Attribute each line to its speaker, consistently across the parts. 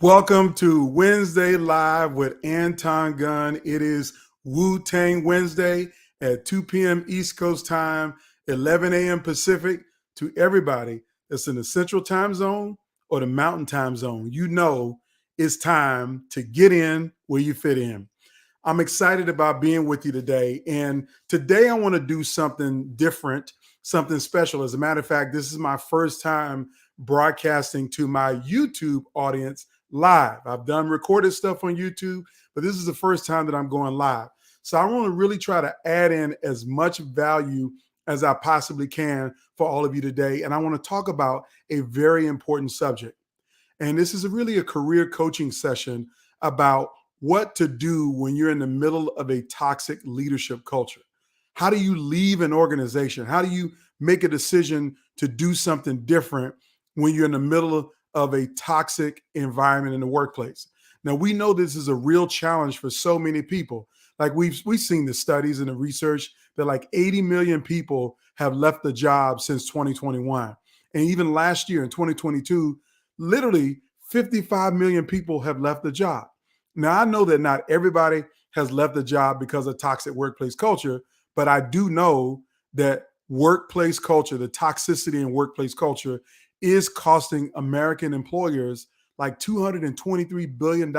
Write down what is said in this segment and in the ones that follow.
Speaker 1: Welcome to Wednesday Live with Anton Gunn. It is Wu-Tang Wednesday at 2 p.m. East Coast time, 11 a.m. Pacific. To everybody that's in the Central Time Zone or the Mountain Time Zone, you know it's time to get in where you fit in. I'm excited about being with you today. And today I want to do something different, something special. As a matter of fact, this is my first time broadcasting to my YouTube audience live. I've done recorded stuff on YouTube, but this is the first time that I'm going live. So I want to really try to add in as much value as I possibly can for all of you today. And I want to talk about a very important subject. And this is really a career coaching session about what to do when you're in the middle of a toxic leadership culture. How do you leave an organization? How do you make a decision to do something different when you're in the middle of a toxic environment in the workplace? Now, we know this is a real challenge for so many people. Like we've seen the studies and the research that like 80 million people have left the job since 2021. And even last year in 2022, literally 55 million people have left the job. Now, I know that not everybody has left the job because of toxic workplace culture, but I do know that workplace culture, the toxicity in workplace culture, is costing American employers like $223 billion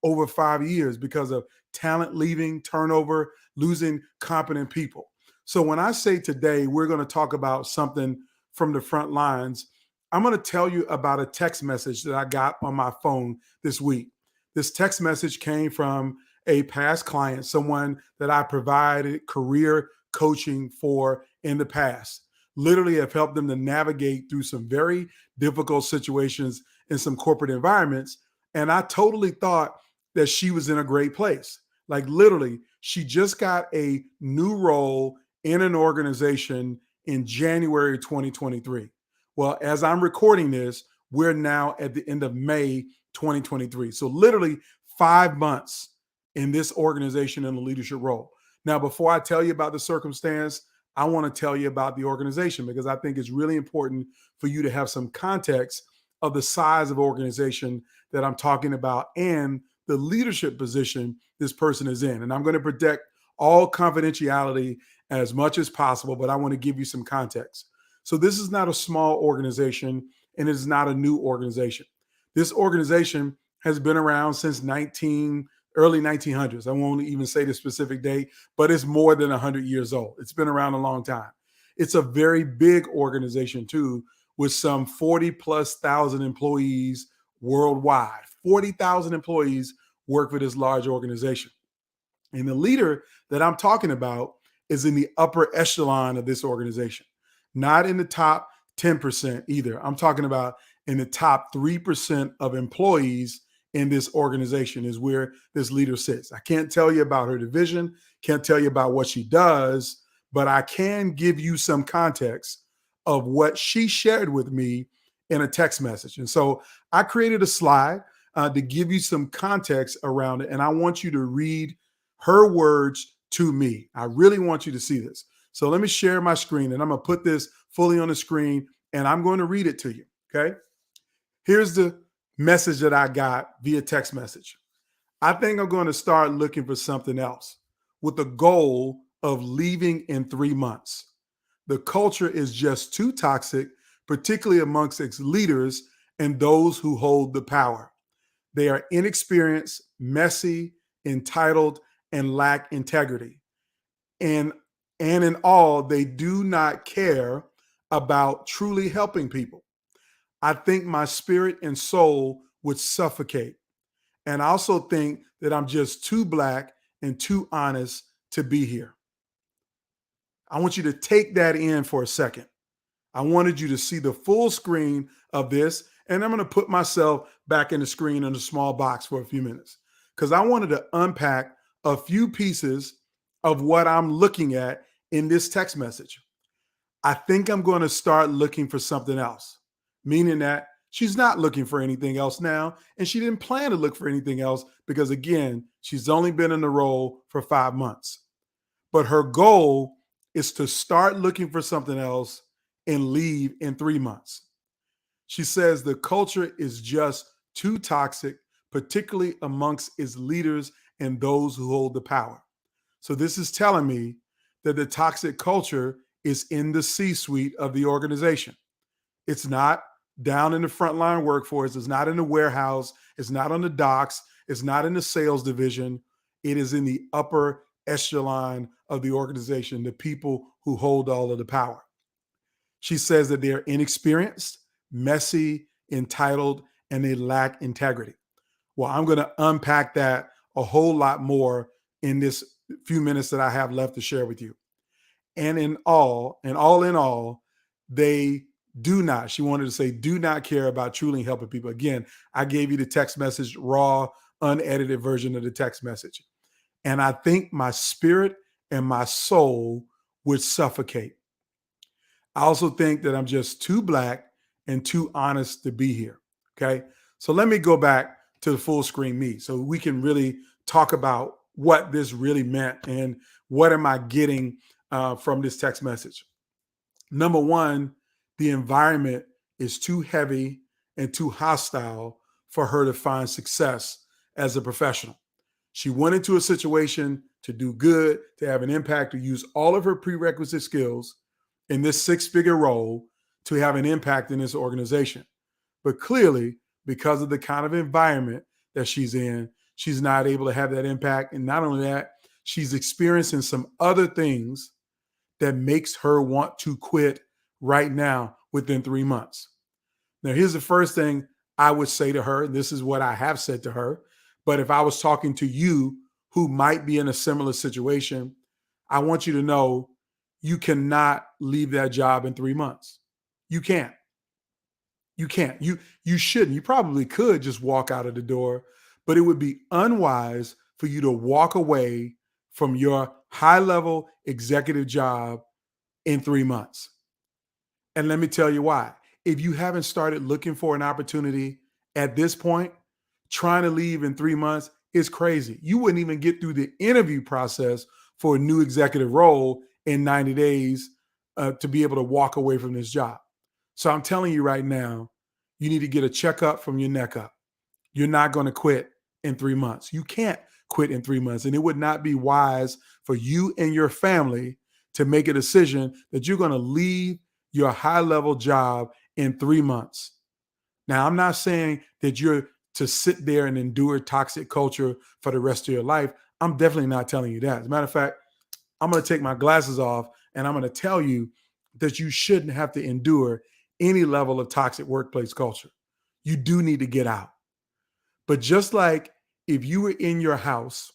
Speaker 1: over 5 years because of talent leaving, turnover, losing competent people. So when I say today we're going to talk about something from the front lines, I'm going to tell you about a text message that I got on my phone this week. This text message came from a past client, someone that I provided career coaching for in the past. Literally have helped them to navigate through some very difficult situations in some corporate environments. And I totally thought that she was in a great place. Like literally, she just got a new role in an organization in January 2023. Well, as I'm recording this, we're now at the end of May 2023. So literally 5 months in this organization in a leadership role. Now, before I tell you about the circumstance, I want to tell you about the organization because I think it's really important for you to have some context of the size of organization that I'm talking about and the leadership position this person is in. And I'm going to protect all confidentiality as much as possible, but I want to give you some context. So this is not a small organization and it is not a new organization. This organization has been around since early 1900s. I won't even say the specific date, but it's more than 100 years old. It's been around a long time. It's a very big organization too, with some 40 plus thousand employees worldwide. 40,000 employees work for this large organization. And the leader that I'm talking about is in the upper echelon of this organization, not in the top 10% either. I'm talking about in the top 3% of employees in this organization is where this leader sits. I can't tell you about her division, can't tell you about what she does, but I can give you some context of what she shared with me in a text message. And so I created a slide to give you some context around it. And I want you to read her words to me. I really want you to see this. So let me share my screen and I'm going to put this fully on the screen and I'm going to read it to you. Okay. Here's the message that I got via text message. I think I'm going to start looking for something else with the goal of leaving in 3 months. The culture is just too toxic, particularly amongst its leaders and those who hold the power. They are inexperienced, messy, entitled, and lack integrity. And in all, they do not care about truly helping people. I think my spirit and soul would suffocate. And I also think that I'm just too black and too honest to be here. I want you to take that in for a second. I wanted you to see the full screen of this, and I'm going to put myself back in the screen in a small box for a few minutes because I wanted to unpack a few pieces of what I'm looking at in this text message. I think I'm going to start looking for something else, meaning that she's not looking for anything else now, and she didn't plan to look for anything else because, again, she's only been in the role for 5 months. But her goal is to start looking for something else and leave in 3 months. She says the culture is just too toxic, particularly amongst its leaders and those who hold the power. So this is telling me that the toxic culture is in the C-suite of the organization. It's not down in the frontline workforce. It's not in the warehouse. It's not on the docks. It's not in the sales division. It is in the upper echelon of the organization, the people who hold all of the power. She says that they're inexperienced, messy, entitled, and they lack integrity. Well, I'm going to unpack that a whole lot more in this few minutes that I have left to share with you. And in all in all, they do not, she wanted to say, do not care about truly helping people. Again, I gave you the text message, raw, unedited version of the text message. And I think my spirit and my soul would suffocate. I also think that I'm just too Black and too honest to be here. Okay. So let me go back to the full screen me so we can really talk about what this really meant and what am I getting from this text message. Number one, the environment is too heavy and too hostile for her to find success as a professional. She went into a situation to do good, to have an impact, to use all of her prerequisite skills in this six-figure role to have an impact in this organization. But clearly, because of the kind of environment that she's in, she's not able to have that impact. And not only that, she's experiencing some other things that makes her want to quit right now within 3 months. Now, here's the first thing I would say to her. This is what I have said to her. But if I was talking to you who might be in a similar situation, I want you to know you cannot leave that job in 3 months. You can't. You can't. You shouldn't. You probably could just walk out of the door, but it would be unwise for you to walk away from your high-level executive job in 3 months. And let me tell you why. If you haven't started looking for an opportunity at this point, trying to leave in 3 months is crazy. You wouldn't even get through the interview process for a new executive role in 90 days to be able to walk away from this job. So I'm telling you right now, you need to get a checkup from your neck up. You're not going to quit in 3 months. You can't quit in 3 months. And it would not be wise for you and your family to make a decision that you're going to leave your high-level job in 3 months. Now, I'm not saying that you're to sit there and endure toxic culture for the rest of your life. I'm definitely not telling you that. As a matter of fact, I'm going to take my glasses off and I'm going to tell you that you shouldn't have to endure any level of toxic workplace culture. You do need to get out. But just like if you were in your house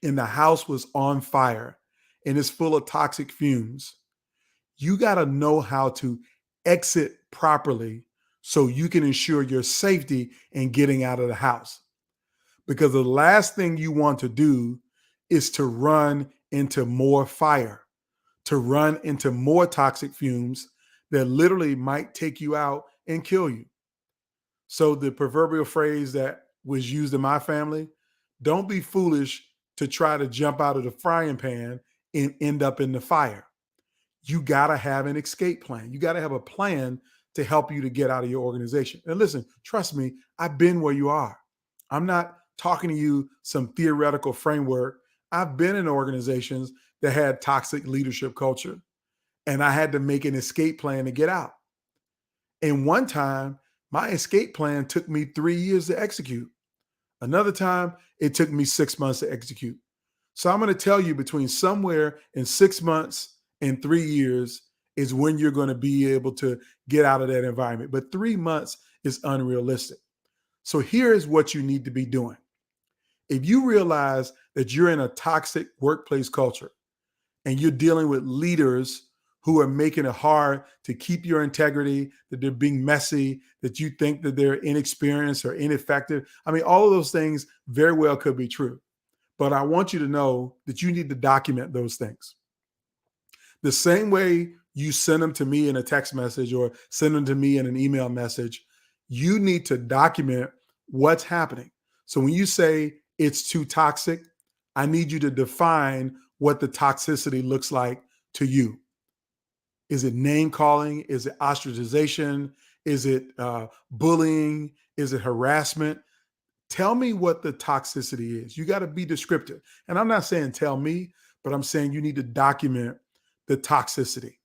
Speaker 1: and the house was on fire and it's full of toxic fumes, you got to know how to exit properly so you can ensure your safety in getting out of the house. Because the last thing you want to do is to run into more fire, to run into more toxic fumes that literally might take you out and kill you. So the proverbial phrase that was used in my family, don't be foolish to try to jump out of the frying pan and end up in the fire. You got to have an escape plan. You got to have a plan to help you to get out of your organization. And listen, trust me, I've been where you are. I'm not talking to you some theoretical framework. I've been in organizations that had toxic leadership culture, and I had to make an escape plan to get out. And one time, my escape plan took me 3 years to execute. Another time, it took me 6 months to execute. So I'm going to tell you between somewhere in 6 months and 3 years is when you're going to be able to get out of that environment. But 3 months is unrealistic. So here's what you need to be doing. If you realize that you're in a toxic workplace culture and you're dealing with leaders who are making it hard to keep your integrity, that they're being messy, that you think that they're inexperienced or ineffective. I mean, all of those things very well could be true. But I want you to know that you need to document those things. The same way you send them to me in a text message or send them to me in an email message, you need to document what's happening. So when you say it's too toxic, I need you to define what the toxicity looks like to you. Is it name calling? Is it ostracization? Is it bullying? Is it harassment? Tell me what the toxicity is. You got to be descriptive. And I'm not saying tell me, but I'm saying you need to document the toxicity.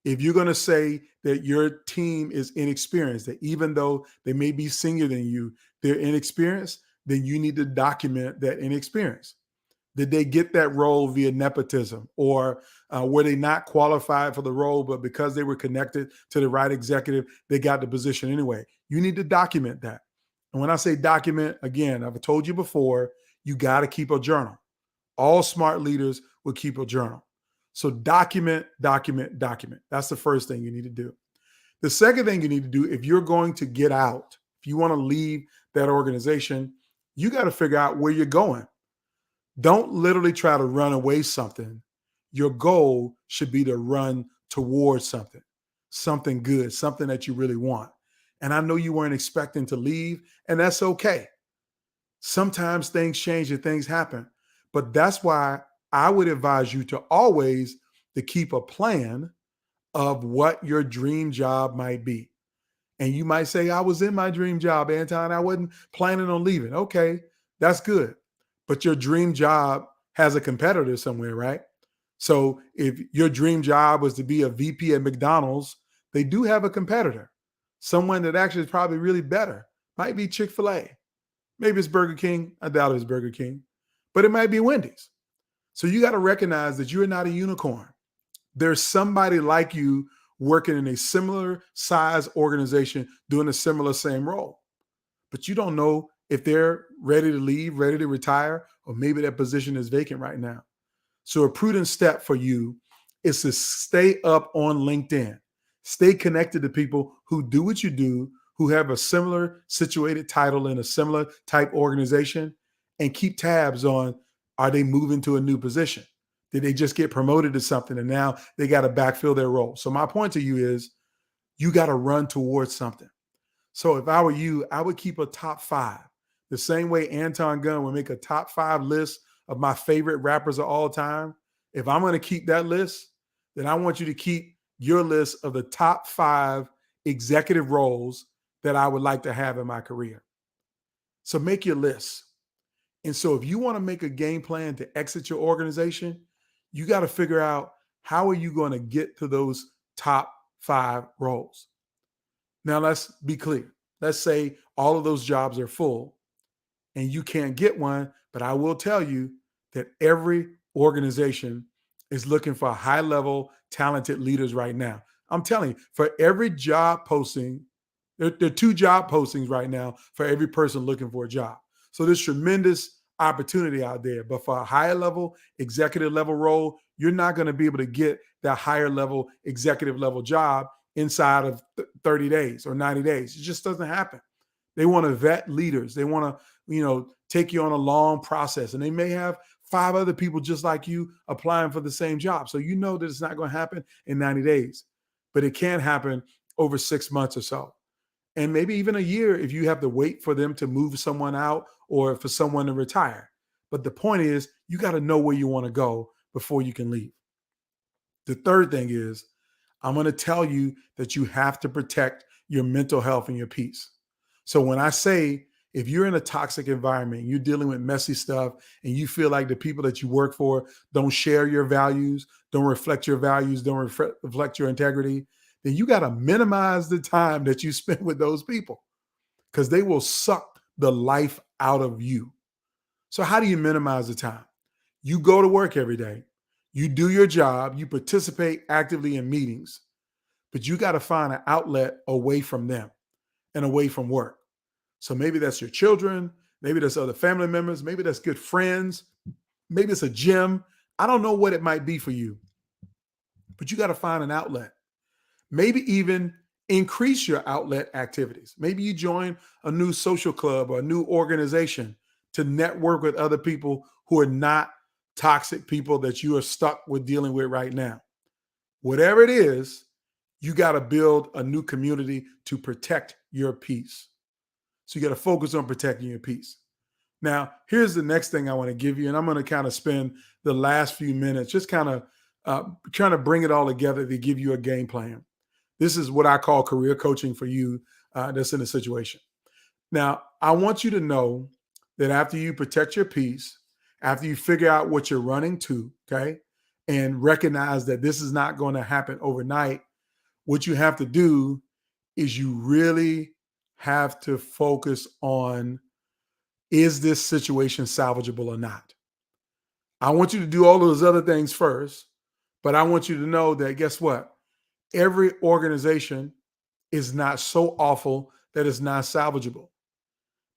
Speaker 1: If you're going to say that your team is inexperienced, that even though they may be senior than you, they're inexperienced, then you need to document that inexperience. Did they get that role via nepotism, or were they not qualified for the role, but because they were connected to the right executive, they got the position anyway? You need to document that. And when I say document, again, I've told you before, you got to keep a journal. All smart leaders will keep a journal. So document, document, document. That's the first thing you need to do. The second thing you need to do, if you're going to get out, if you want to leave that organization, you got to figure out where you're going. Don't literally try to run away something. Your goal should be to run towards something good, something that you really want. And I know you weren't expecting to leave, and that's okay. Sometimes things change and things happen. But that's why I would advise you to always to keep a plan of what your dream job might be. And you might say, I was in my dream job, Anton. I wasn't planning on leaving. Okay, that's good. But your dream job has a competitor somewhere, right? So if your dream job was to be a VP at McDonald's, they do have a competitor. Someone that actually is probably really better. Might be Chick-fil-A. Maybe it's Burger King. I doubt it's Burger King. But it might be Wendy's. So you got to recognize that you're not a unicorn. There's somebody like you working in a similar size organization doing a similar same role. But you don't know if they're ready to leave, ready to retire, or maybe that position is vacant right now. So a prudent step for you is to stay up on LinkedIn. Stay connected to people who do what you do, who have a similar situated title in a similar type organization, and keep tabs on, are they moving to a new position? Did they just get promoted to something and now they got to backfill their role? So my point to you is you got to run towards something. So if I were you, I would keep a top 5. The same way Anton Gunn would make a top 5 list of my favorite rappers of all time. If I'm going to keep that list, then I want you to keep your list of the top 5 executive roles that I would like to have in my career. So make your list. And so if you want to make a game plan to exit your organization, you got to figure out, how are you going to get to those top 5 roles? Now, let's be clear. Let's say all of those jobs are full and you can't get one, but I will tell you that every organization is looking for high-level, talented leaders right now. I'm telling you, for every job posting, there are 2 job postings right now for every person looking for a job. So there's tremendous opportunity out there. But for a higher level, executive level role, you're not going to be able to get that higher level, executive level job inside of 30 days or 90 days. It just doesn't happen. They want to vet leaders. They want to, take you on a long process. And they may have 5 other people just like you applying for the same job. So you know that it's not going to happen in 90 days. But it can happen over 6 months or so. And maybe even a year if you have to wait for them to move someone out or for someone to retire. But the point is, you got to know where you want to go before you can leave. The third thing is, I'm going to tell you that you have to protect your mental health and your peace. So when I say, if you're in a toxic environment, you're dealing with messy stuff, and you feel like the people that you work for don't share your values, don't reflect your values, don't reflect your integrity, then you got to minimize the time that you spend with those people, because they will suck the life out of you. So how do you minimize the time? You go to work every day. You do your job. You participate actively in meetings, but you got to find an outlet away from them and away from work. So maybe that's your children. Maybe that's other family members. Maybe that's good friends. Maybe it's a gym. I don't know what it might be for you, but you got to find an outlet. Maybe even increase your outlet activities. Maybe you join a new social club or a new organization to network with other people who are not toxic people that you are stuck with dealing with right now. Whatever it is, you got to build a new community to protect your peace. So you got to focus on protecting your peace. Now, here's the next thing I want to give you, and I'm going to kind of spend the last few minutes just kind of trying to bring it all together to give you a game plan. This is what I call career coaching for you that's in a situation. Now, I want you to know that after you protect your peace, after you figure out what you're running to, okay, and recognize that this is not going to happen overnight, what you have to do is you really have to focus on, is this situation salvageable or not? I want you to do all those other things first, but I want you to know that guess what? Every organization is not so awful that it's not salvageable.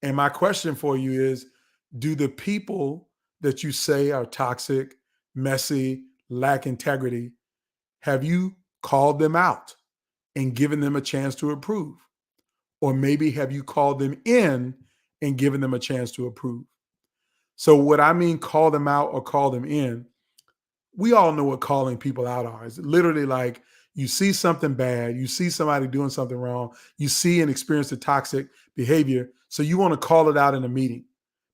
Speaker 1: And my question for you is, do the people that you say are toxic, messy, lack integrity, have you called them out and given them a chance to improve? Or maybe have you called them in and given them a chance to improve? So, what I mean, call them out or call them in, we all know what calling people out are. It's literally like you see something bad, you see somebody doing something wrong, you see and experience the toxic behavior. So you want to call it out in a meeting.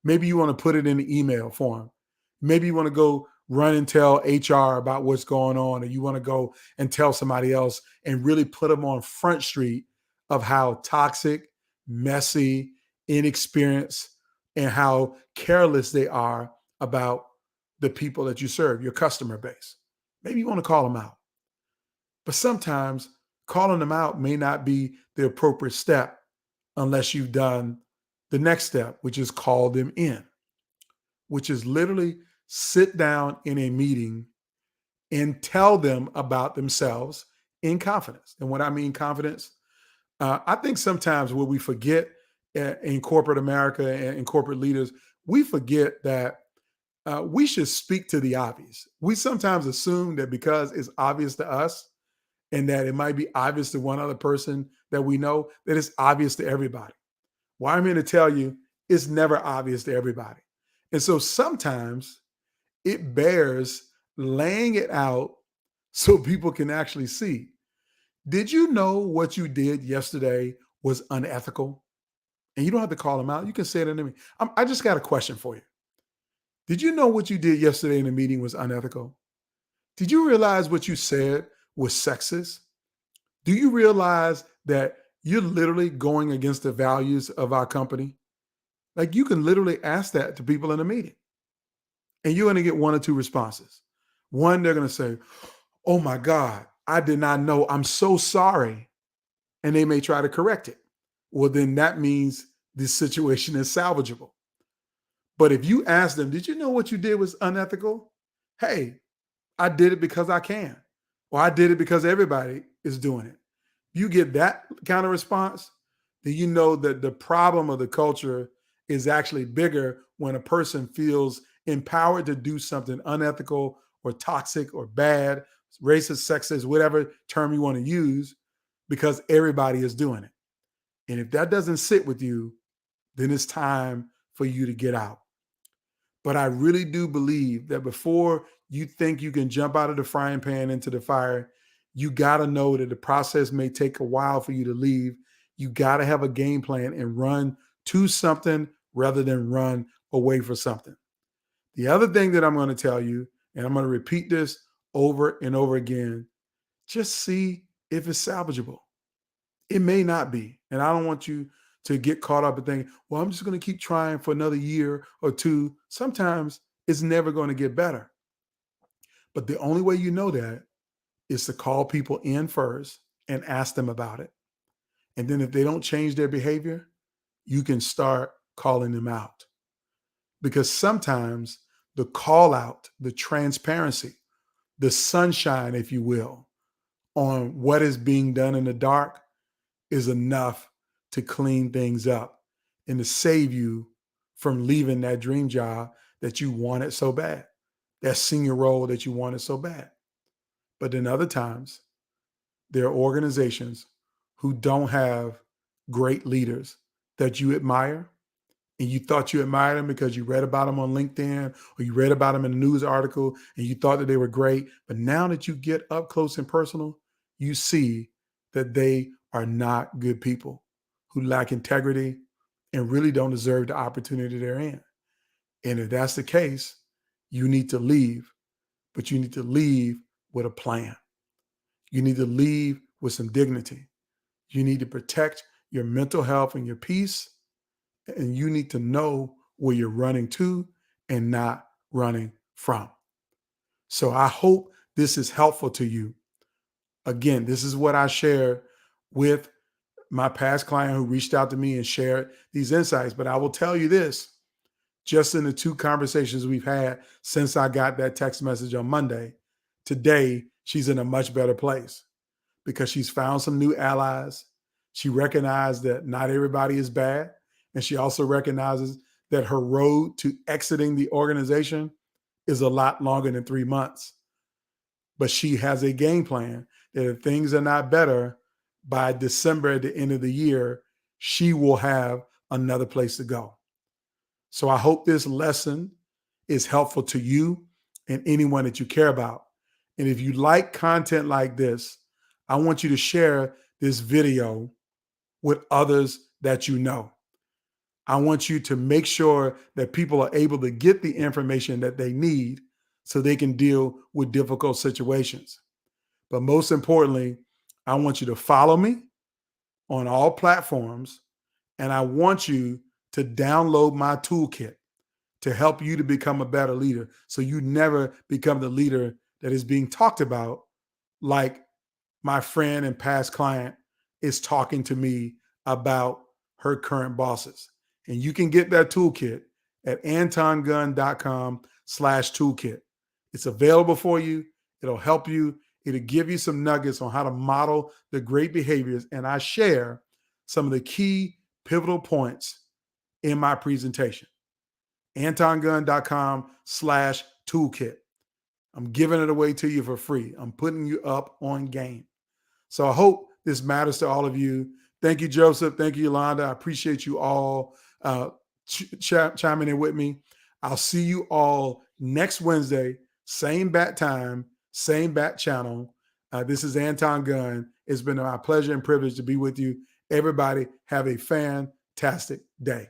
Speaker 1: Maybe you want to put it in the email form. Maybe you want to go run and tell HR about what's going on, or you want to go and tell somebody else and really put them on Front Street of how toxic, messy, inexperienced, and how careless they are about the people that you serve, your customer base. Maybe you want to call them out. But sometimes calling them out may not be the appropriate step unless you've done the next step, which is call them in, which is literally sit down in a meeting and tell them about themselves in confidence. And what I mean confidence, I think sometimes what we forget in corporate America and in corporate leaders, we forget that we should speak to the obvious. We sometimes assume that because it's obvious to us and that it might be obvious to one other person that we know, that it's obvious to everybody. Well, I'm here to tell you it's never obvious to everybody. And so sometimes it bears laying it out so people can actually see. Did you know what you did yesterday was unethical? And you don't have to call them out. You can say it to me. I just got a question for you. Did you know what you did yesterday in the meeting was unethical? Did you realize what you said was sexist? Do you realize that you're literally going against the values of our company? Like you can literally ask that to people in a meeting and you're going to get one or two responses. One, they're going to say, "Oh my God, I did not know. I'm so sorry." And they may try to correct it. Well, then that means this situation is salvageable. But if you ask them, "Did you know what you did was unethical?" Hey, I did it because I can. Or I did it because everybody is doing it. You get that kind of response, then you know that the problem of the culture is actually bigger when a person feels empowered to do something unethical or toxic or bad, racist, sexist, whatever term you want to use, because everybody is doing it. And if that doesn't sit with you, then it's time for you to get out. But I really do believe that before you think you can jump out of the frying pan into the fire, you got to know that the process may take a while for you to leave. You got to have a game plan and run to something rather than run away from something. The other thing that I'm going to tell you, and I'm going to repeat this over and over again, just see if it's salvageable. It may not be. And I don't want you to get caught up in thinking, well, I'm just going to keep trying for another year or two. Sometimes it's never going to get better. But the only way you know that is to call people in first and ask them about it. And then if they don't change their behavior, you can start calling them out. Because sometimes the call out, the transparency, the sunshine, if you will, on what is being done in the dark is enough to clean things up and to save you from leaving that dream job that you wanted so bad, that senior role that you wanted so bad. But then other times, there are organizations who don't have great leaders that you admire. And you thought you admired them because you read about them on LinkedIn or you read about them in a news article and you thought that they were great. But now that you get up close and personal, you see that they are not good people who lack integrity and really don't deserve the opportunity they're in. And if that's the case, you need to leave, but you need to leave with a plan. You need to leave with some dignity. You need to protect your mental health and your peace. and you need to know where you're running to and not running from. So I hope this is helpful to you. Again, this is what I share with my past client who reached out to me and shared these insights. But I will tell you this, just in the 2 conversations we've had since I got that text message on Monday, today she's in a much better place because she's found some new allies. She recognized that not everybody is bad. And she also recognizes that her road to exiting the organization is a lot longer than 3 months. But she has a game plan that if things are not better by December at the end of the year, she will have another place to go. So I hope this lesson is helpful to you and anyone that you care about. And if you like content like this, I want you to share this video with others that you know. I want you to make sure that people are able to get the information that they need so they can deal with difficult situations. But most importantly, I want you to follow me on all platforms, and I want you to download my toolkit to help you to become a better leader so you never become the leader that is being talked about, like my friend and past client is talking to me about her current bosses. And you can get that toolkit at antongunn.com/toolkit. It's available for you. It'll help you. It'll give you some nuggets on how to model the great behaviors. And I share some of the key pivotal points in my presentation. antongunn.com/toolkit. I'm giving it away to you for free. I'm putting you up on game. So I hope this matters to all of you. Thank you, Joseph. Thank you, Yolanda. I appreciate you all chiming in with me. I'll see you all next Wednesday, same bat time, same bat channel. This is Anton Gunn. It's been my pleasure and privilege to be with you. Everybody have a fantastic day.